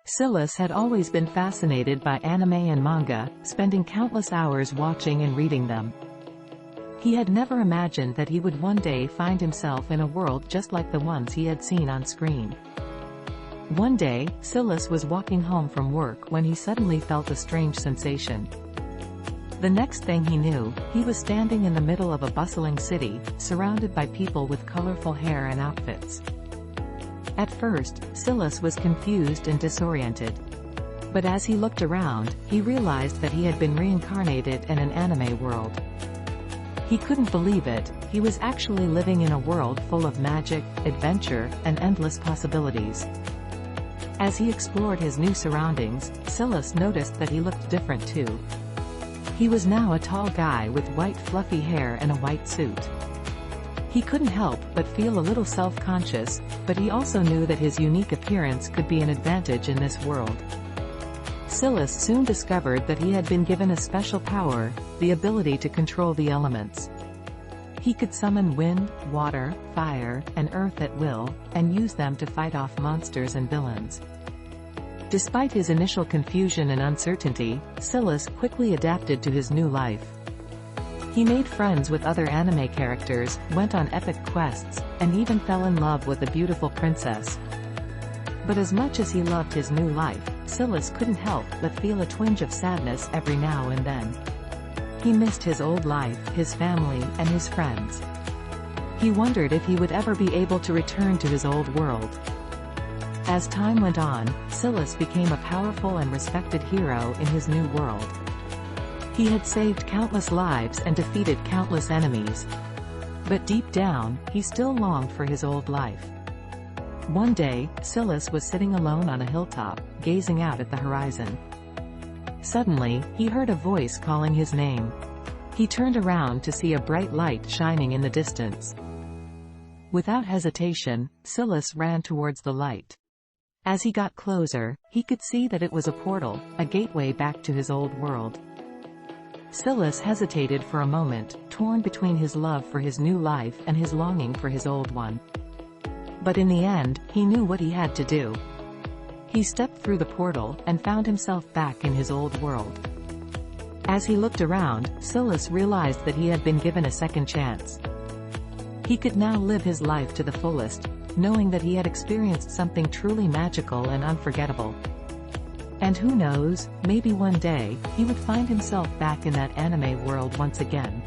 Silis had always been fascinated by anime and manga, spending countless hours watching and reading them. He had never imagined that he would one day find himself in a world just like the ones he had seen on screen. One day, Silis was walking home from work when he suddenly felt a strange sensation. The next thing he knew, he was standing in the middle of a bustling city, surrounded by people with colorful hair and outfits. At first, Silis was confused and disoriented. But as he looked around, he realized that he had been reincarnated in an anime world. He couldn't believe it, he was actually living in a world full of magic, adventure, and endless possibilities. As he explored his new surroundings, Silis noticed that he looked different too. He was now a tall guy with white fluffy hair and a white suit. He couldn't help but feel a little self-conscious, but he also knew that his unique appearance could be an advantage in this world. Silis soon discovered that he had been given a special power, the ability to control the elements. He could summon wind, water, fire, and earth at will, and use them to fight off monsters and villains. Despite his initial confusion and uncertainty, Silis quickly adapted to his new life. He made friends with other anime characters, went on epic quests, and even fell in love with a beautiful princess. But as much as he loved his new life, Silis couldn't help but feel a twinge of sadness every now and then. He missed his old life, his family, and his friends. He wondered if he would ever be able to return to his old world. As time went on, Silis became a powerful and respected hero in his new world. He had saved countless lives and defeated countless enemies. But deep down, he still longed for his old life. One day, Silis was sitting alone on a hilltop, gazing out at the horizon. Suddenly, he heard a voice calling his name. He turned around to see a bright light shining in the distance. Without hesitation, Silis ran towards the light. As he got closer, he could see that it was a portal, a gateway back to his old world. Silis hesitated for a moment, torn between his love for his new life and his longing for his old one. But in the end, he knew what he had to do. He stepped through the portal, and found himself back in his old world. As he looked around, Silis realized that he had been given a second chance. He could now live his life to the fullest, knowing that he had experienced something truly magical and unforgettable. And who knows, maybe one day, he would find himself back in that anime world once again.